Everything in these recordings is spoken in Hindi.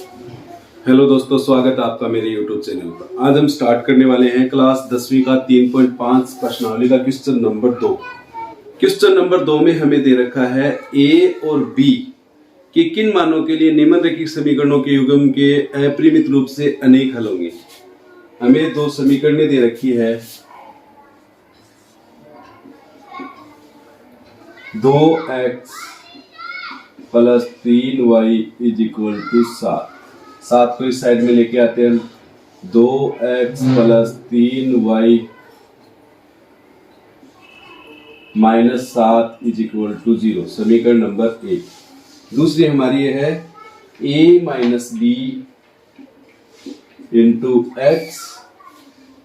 हेलो दोस्तों, स्वागत है आपका मेरे YouTube चैनल पर। आज हम स्टार्ट करने वाले हैं क्लास 10वीं का 3.5 प्रश्नावली का क्वेश्चन नंबर 2। क्वेश्चन नंबर 2 में हमें दे रखा है ए और बी के किन मानों के लिए निम्नलिखित समीकरणों के युग्म के अपरिमित रूप से अनेक हल होंगे। हमें दो समीकरणें दे रखी है, 2x plus 3y is equal to 7 को इस साइड में लेके आते हैं। 2x plus 3y minus 7 is equal to 0, समीकरण नंबर 1। दूसरी हमारी ये है a minus b into x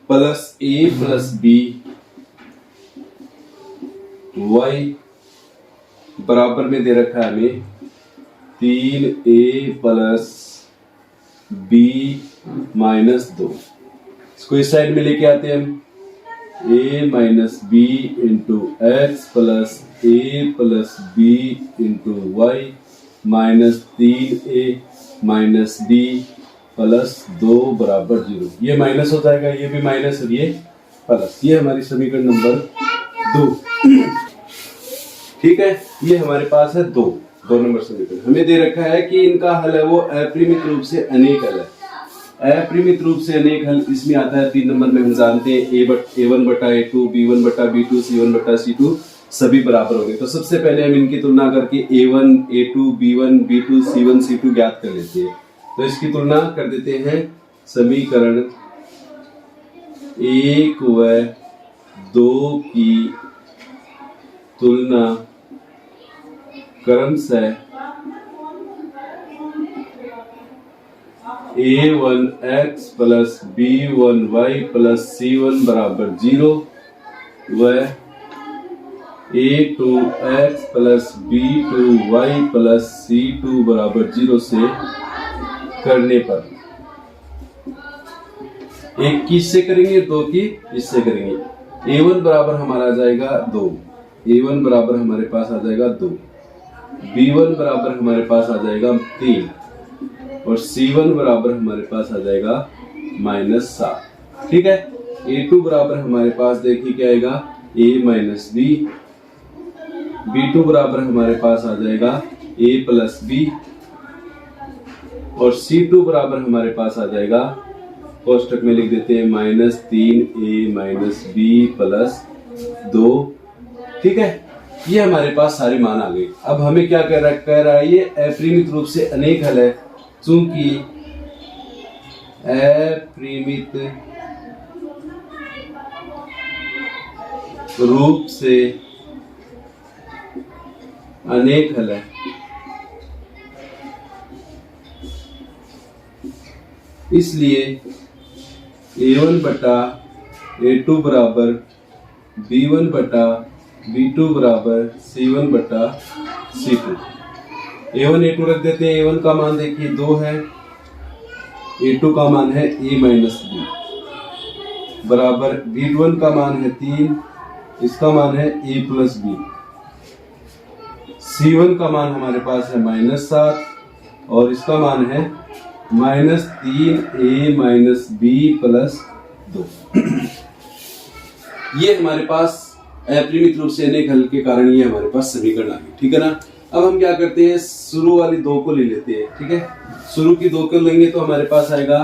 plus a plus b y बराबर में दे रखा है हमें 3a प्लस b माइनस 2। इसको इस साइड में लेके आते हैं हम। a minus b into x plus a plus b into y minus 3a minus b plus 2 बराबर 0। ये माइनस हो जाएगा, ये भी माइनस और ये प्लस। ये हमारी समीकरण नंबर 2। ठीक है, ये हमारे पास है 2 नंबर समीकरण। हमें दे रखा है कि इनका हल है वो अपरिमित रूप से अनेक हल है। अपरिमित रूप से अनेक हल इसमें आता है 3 नंबर में। हम जानते हैं a1 बटा a2, b1 बटा b2, c1 बटा c2 सभी बराबर होंगे। तो सबसे पहले हम इनकी तुलना करके a1, a2, b1, b2, c1, c2 ज्ञात कर लेते हैं। तो इसकी तुलना कर देते हैं। समीकरण 1 व 2 की तुलना क्रमशः a1x plus b1y plus c1 बराबर 0 व a2x plus b2y plus c2 बराबर 0 से करने पर, एक की इससे करेंगे, 2 की इससे करेंगे। a1 बराबर हमारा आ जाएगा 2, a1 बराबर हमारे पास आ जाएगा 2, b1 बराबर हमारे पास आ जाएगा 3 और c1 बराबर हमारे पास आ जाएगा माइनस 7। ठीक है, a2 बराबर हमारे पास देखिए क्या आएगा, a माइनस बी, b2 बराबर हमारे पास आ जाएगा a प्लस बी और c2 बराबर हमारे पास आ जाएगा, कोष्टक में लिख देते हैं minus 3a minus B plus 2। ठीक है, ये हमारे पास सारे मान आ गए। अब हमें क्या कह रहा है, ये अपरिमित रूप से अनेक हल है। चूंकि अपरिमित रूप से अनेक हल है, इसलिए a1 बटा a2 बराबर b1 बटा b2 बराबर c1 बटा c2। a1 a2 रख देते हैं। a1 का मान देखिए 2 है, a2 का मान है a माइनस बी बराबर b1 का मान है 3, इसका मान है a प्लस बी, c1 का मान हमारे पास है माइनस 7 और इसका मान है minus 3a minus B plus 2। ये हमारे पास अपरिमित रूप से अनेक हल के कारण ये हमारे पास समीकरण आ गई। ठीक है ना। अब हम क्या करते हैं, शुरू वाली 2 को ले लेते हैं। ठीक है, शुरू की 2 को लेंगे तो हमारे पास आएगा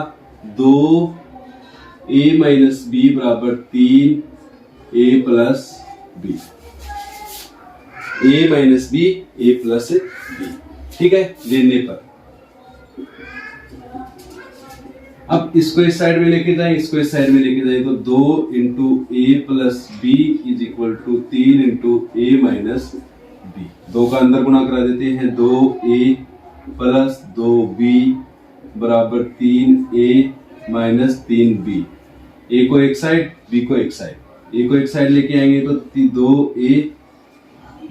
2a माइनस बी बराबर 3a plus b, a minus b a plus b. ठीक है, लेने पर अब इसको इस साइड में लेके जाए, इसको इस साइड में लेके जाए तो 2 into a plus b is equal to 3 into a minus b. 2 का अंदर गुणा करा देते हैं। 2a प्लस 2b बराबर 3a माइनस 3b। ए को एक साइड, बी को एक साइड। ए को एक साइड लेके आएंगे तो 2a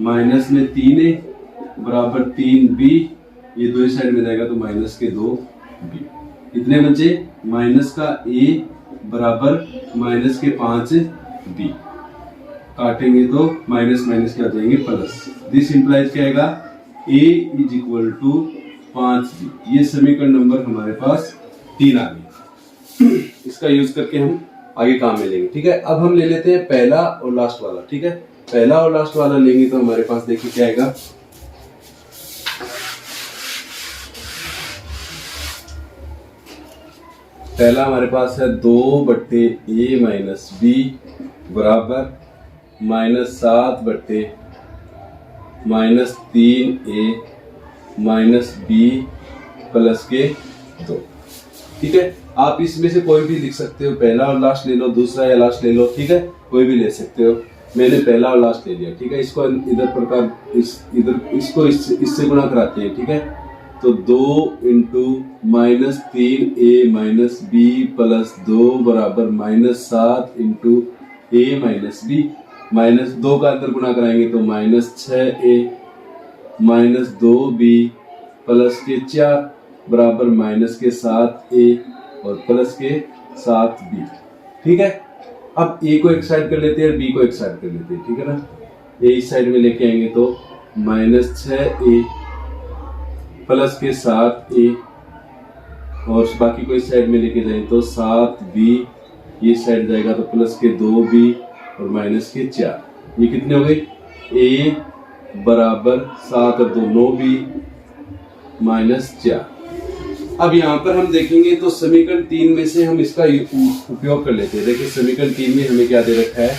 माइनस में 3a बराबर 3b, ये 2 साइड में जाएगा तो माइनस के 2b। कितने बचे, माइनस का a बराबर माइनस के 5b। काटेंगे तो माइनस माइनस क्या आ जाएंगे, प्लस। दिस इंप्लाइज क्या आएगा, a is equal to 5b, ये समीकरण नंबर हमारे पास 3 आ गई। इसका यूज करके हम आगे काम में लेंगे। ठीक है, अब हम ले लेते हैं पहला और लास्ट वाला। ठीक है, पहला और लास्ट वाला लेंगे तो हमारे पास देखिए क्या आएगा। पहला हमारे पास है 2/a माइनस बी बराबर -7/-3a माइनस बी प्लस के 2। ठीक है, आप इसमें से कोई भी लिख सकते हो, पहला और लास्ट ले लो, दूसरा या लास्ट ले लो। ठीक है, कोई भी ले सकते हो। मैंने पहला और लास्ट ले लिया। ठीक है, इसको इधर प्रकार इसको इससे गुणा कराते हैं। ठीक है, तो 2 × -3a माइनस बी प्लस 2 बराबर -7 × a माइनस बी, -2 का अंदर गुणा कराएंगे तो -6a माइनस 2b प्लस के 4 बराबर -7a और प्लस के 7b। ठीक है, अब a को एक साइड कर लेते हैं और b को एक साइड कर लेते हैं। ठीक है ना, a इस साइड में लेके आएंगे तो -6a प्लस के 7a और बाकी को इस साइड में लेके जाएं तो 7b, ये साइड जाएगा तो प्लस के 2b और माइनस के 4। ये कितने हो गए? a बराबर 7 और 2 9b -4। अब यहाँ पर हम देखेंगे तो समीकरण 3 में से हम इसका उपयोग कर लेते हैं। देखिए समीकरण 3 में हमें क्या दे रखा है।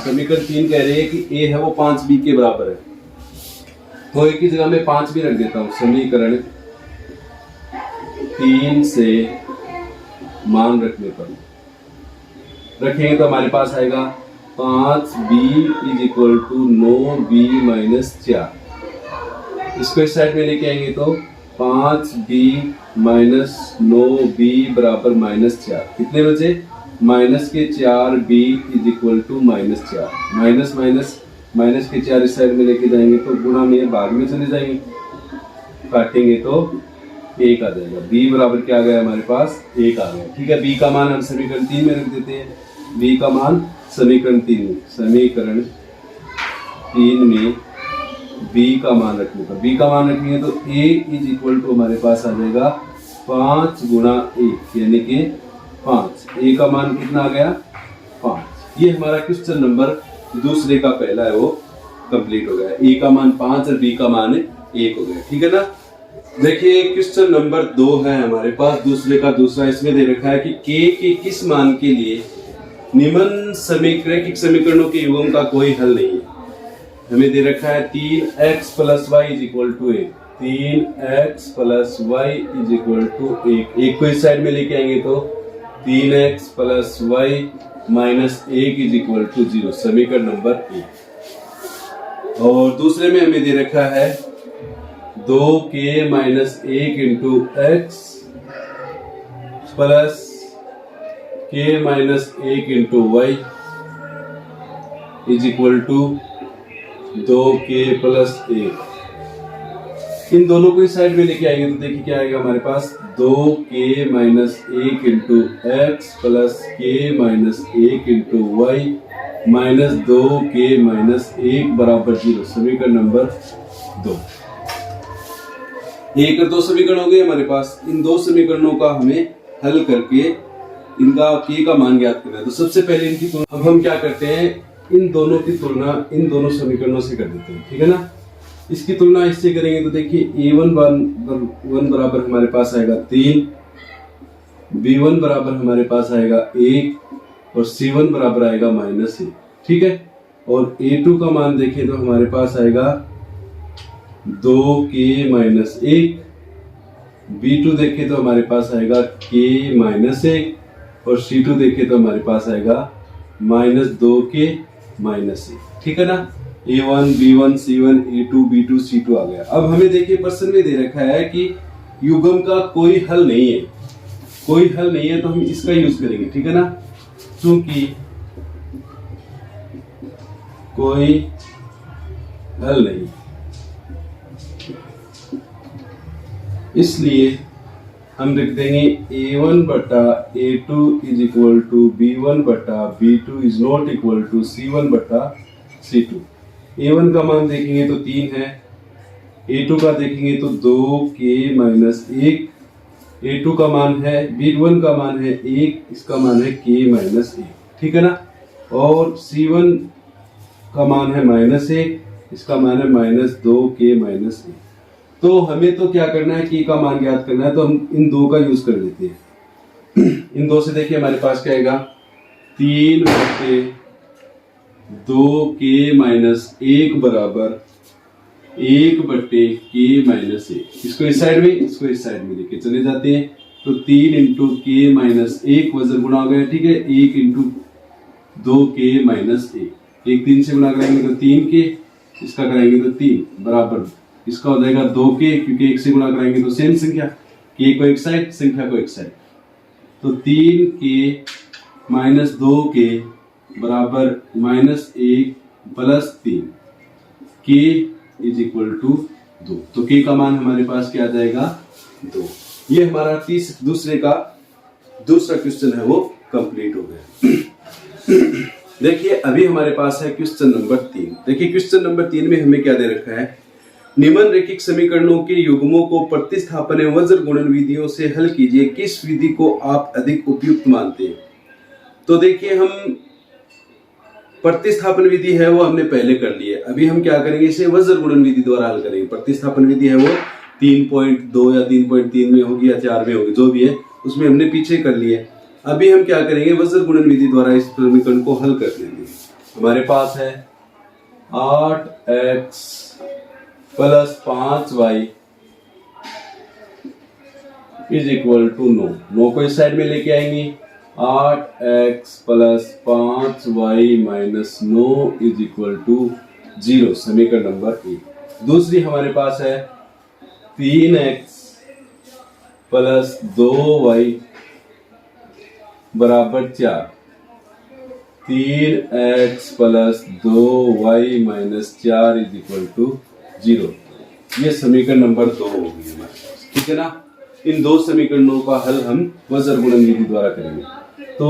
समीकरण 3 कह रहे हैं कि a है वो 5b के बराबर है, तो एक ही जगह में 5 भी रख देता हूँ। समीकरण 3 से मान रखने पर रखेंगे तो हमारे पास आएगा 5b = 9b - 4। इसको इस साइड में लेके आएंगे तो 5b - 9b बराबर -4। कितने बचे? माइनस के 4b = -4। माइनस के 4 इस साइड में लेके जाएंगे तो गुणा में भाग में चले जाएंगे, काटेंगे तो 1 आ जाएगा। b बराबर क्या आ गया हमारे पास? 1 आ गया। ठीक है, b का मान हम समीकरण 3 में रख देते हैं। b का मान समीकरण 3 में b का मान रखने पर, b का मान रखेंगे तो a = हमारे पास आ जाएगा 5 × 1 यानी कि 5। a का मान कितना आ गया? 5। ये हमारा क्वेश्चन नंबर दूसरे का पहला है वो कंप्लीट हो गया। a का मान 5 और b का मान 1 हो गया। ठीक है ना। देखिए क्वेश्चन नंबर 2 है हमारे पास, दूसरे का दूसरा। इसमें दे रखा है कि k के किस मान के लिए निम्न रैखिक समीकरणों के युग्म का कोई हल नहीं है। हमें दे रखा है 3x + y = 1, 3x + y = 1। एक को इस साइड में लेके आएंगे तो 3x + y - 1 = 0, समीकरण नंबर 1। और दूसरे में हमें दे रखा है 2k - 1 × x plus k - 1 × y = 2k + 1। इन दोनों को इस साइड में लेके आएंगे तो देखिए क्या आएगा हमारे पास? 2k - 1 × x plus k - 1 × y minus 2k - 1 बराबर 0, समीकरण नंबर 2। एक और 2 समीकरण हो गए हमारे पास। इन 2 समीकरणों का हमें हल करके इनका k का मान ज्ञात करना है। तो सबसे पहले इनकी तुलना, अब हम क्या करते हैं, इन दोनों की तुलना इन दोनों समीकरणों से कर देते हैं। ठीक है ना। इसकी तुलना इससे करेंगे तो देखिए a1 बराबर हमारे पास आएगा 3, b1 बराबर हमारे पास आएगा 1 और c1 बराबर आएगा -1। ठीक है, और a2 का मान देखें तो हमारे पास आएगा 2k - 1, b2 देखें तो हमारे पास आएगा k - 1 और c2 देखें तो हमारे पास आएगा -2k - 1। ठीक है ना। a1 b1 c1 a2 b2 c2 आ गया। अब हमें देखिए प्रश्न में दे रखा है कि युग्म का कोई हल नहीं है, कोई हल नहीं है तो हम इसका यूज करेंगे। ठीक है ना, क्योंकि कोई हल नहीं, इसलिए हम लिख देंगे a1 बटा a2 = b1 बटा b2 is not equal to c1 बटा c2। a1 का मान देखेंगे तो 3 है, A2 का देखेंगे तो 2k माइनस 1, A2 का मान है, B1 का मान है 1, इसका मान है k माइनस 1, ठीक है ना। और C1 का मान है -1, इसका मान है -2k माइनस 1। तो हमें तो क्या करना है, k का मान ज्ञात करना है, तो हम इन दो का यूज कर लेते हैं। इन दो से देखिए हमारे पास क्या आएगा, 3/2k माइनस 1 बराबर 1/k माइनस 1। इसको इस साइड में, इसको इस साइड में लेके चले जाते हैं, तो 3 इंटू k माइनस 1 वजन गुणा हो गया, ठीक है। 1 इंटू 2k माइनस 1, 1 3 से गुणा करेंगे तो 3k, इसका कराएंगे तो 3 बराबर, इसका हो जाएगा 2k, क्योंकि 1 से गुणा कराएंगे तो सेम संख्या, k को एक साइड, संख्या को एक साइड, तो 3k माइनस 2k बराबर -1 plus 3, k is equal to 2। तो k का मान हमारे पास क्या आ जाएगा, 2। ये हमारा दूसरा क्वेश्चन है वो कंप्लीट हो गया। देखिए अभी हमारे पास है क्वेश्चन नंबर 3। देखिए क्वेश्चन नंबर 3 में हमें क्या दे रखा है, निम्नलिखित समीकरणों के युग्मों को प्रतिस्थापन एवं वज्र गुणन विधियों से हल कीजिए, किस विधि को आप अधिक उपयुक्त मानते हैं। तो देखिए हम प्रतिस्थापन विधि है वो हमने पहले कर ली है, अभी हम क्या करेंगे, इसे वज्र गुणन विधि द्वारा हल करेंगे। प्रतिस्थापन विधि है वो 3.2 या 3.3 में होगी या 4 में होगी, जो भी है उसमें हमने पीछे कर लिया। अभी हम क्या करेंगे, वज्र गुणन विधि द्वारा इस समीकरण को हल कर लेंगे। हमारे पास है 8x plus 5y is equal to 9। 9 को इस साइड में लेके आएंगे, 8x plus 5y minus 9 is equal to 0, समीकरण नंबर 1। दूसरी हमारे पास है 3x प्लस 2y बराबर 4, 3x plus 2y minus 4 is equal to 0। ये समीकरण नंबर 2 होगी हमारे पास, ठीक है ना। इन दो समीकरणों का हल हम वज्र गुणन विधि द्वारा करेंगे। तो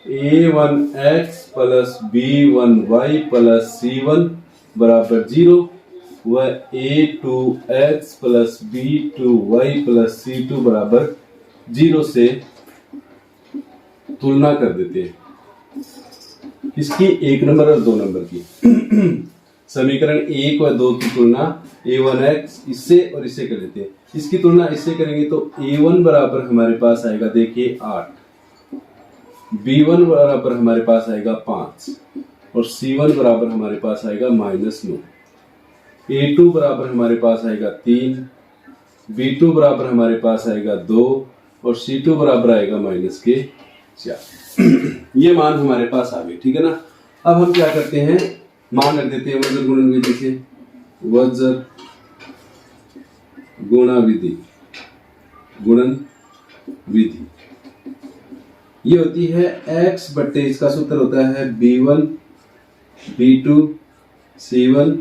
a1x plus b1y plus c1 बराबर 0 व a2x plus b2y plus c2 बराबर 0 से तुलना कर देते हैं, इसकी 1 नंबर और 2 नंबर की। समीकरण 1 व 2 की तुलना a1x इससे और इससे कर लेते हैं। इसकी तुलना इससे करेंगे तो a1 बराबर हमारे पास आएगा, देखिए 8, b1 बराबर हमारे पास आएगा 5 और c1 बराबर हमारे पास आएगा -9, a2 बराबर हमारे पास आएगा 3, b2 बराबर हमारे पास आएगा 2 और c2 बराबर आएगा -4। ये मान हमारे पास आ गए, ठीक है ना। अब हम क्या करते हैं, मान रख देते हैं वज्र गुणन विधि से। वज्र गुणन विधि ये होती है x बट्टे, इसका सूत्र होता है b1 b2 c1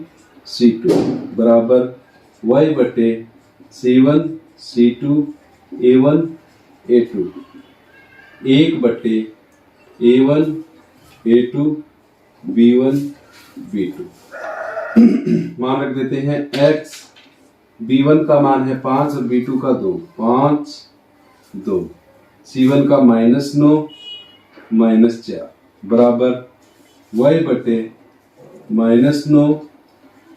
c2 बराबर y बट्टे c1 c2 a1 a2, 1 बट्टे a1 a2 b1 b2। मान रख देते हैं x, b1 का मान है 5 और b2 का 2, 5 2, c1 का -9 -4 बराबर y बटे -9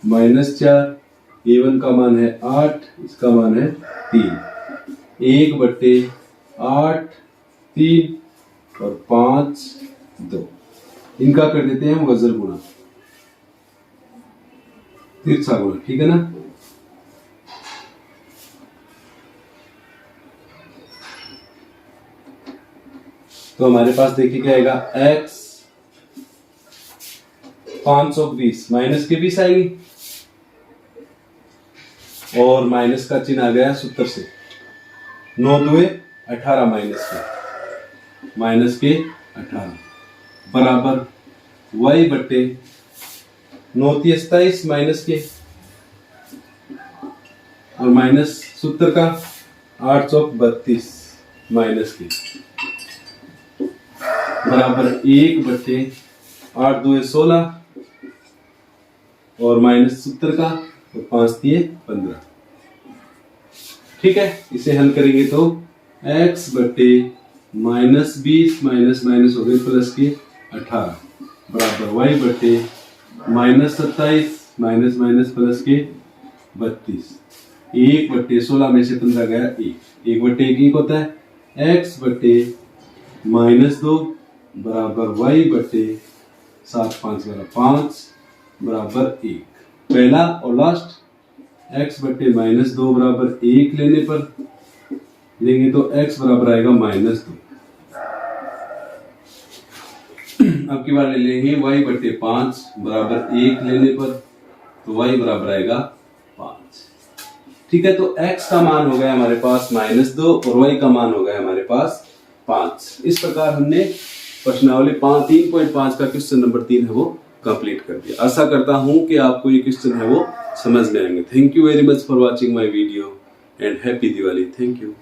-4, a1 का मान है 8, इसका मान है 3, 1 बटे 8 3 और 5 2। इनका कर देते हैं हम वज्र गुणा, तिरछा गुणा, ठीक है ना। तो हमारे पास देखिए क्या आएगा, x 520 माइनस के 20 आएगी और माइनस का चिन्ह आ गया सूत्र से, 9 2 18 माइनस के 18 बराबर y बट्टे 9 27 माइनस के और माइनस सूत्र का 832 माइनस के बराबर 1 बट्टे 8 2 16 और माइनस सूत्र का तो 5 दिए 15। ठीक है, इसे हल करेंगे तो x बटे माइनस 20 माइनस माइनस हो गए प्लस के 18 बराबर y बटे माइनस 27 माइनस माइनस प्लस के 32। 1 बटे 16 में से 15 गया 1 बटे 1 होता है x बटे माइनस 2 बराबर y बटे 7 5 5 बराबर 1। पहला और लास्ट x बटे माइनस 2 बराबर 1 लेने पर लेंगे तो x बराबर आएगा माइनस 2। अब की बार ले लेंगे y बटे 5 बराबर 1 लेने पर तो y बराबर आएगा 5। ठीक है, तो x का मान हो गया हमारे पास माइनस 2 और y का मान हो गया हमारे पास 5। इस प्रकार हमने प्रश्नावली 3.5 का क्वेश्चन नंबर 3 है वो कंप्लीट कर दिया। आशा करता हूं कि आपको ये क्वेश्चन है वो समझ में आएंगे। Thank you very much for watching my video and happy Diwali. Thank you.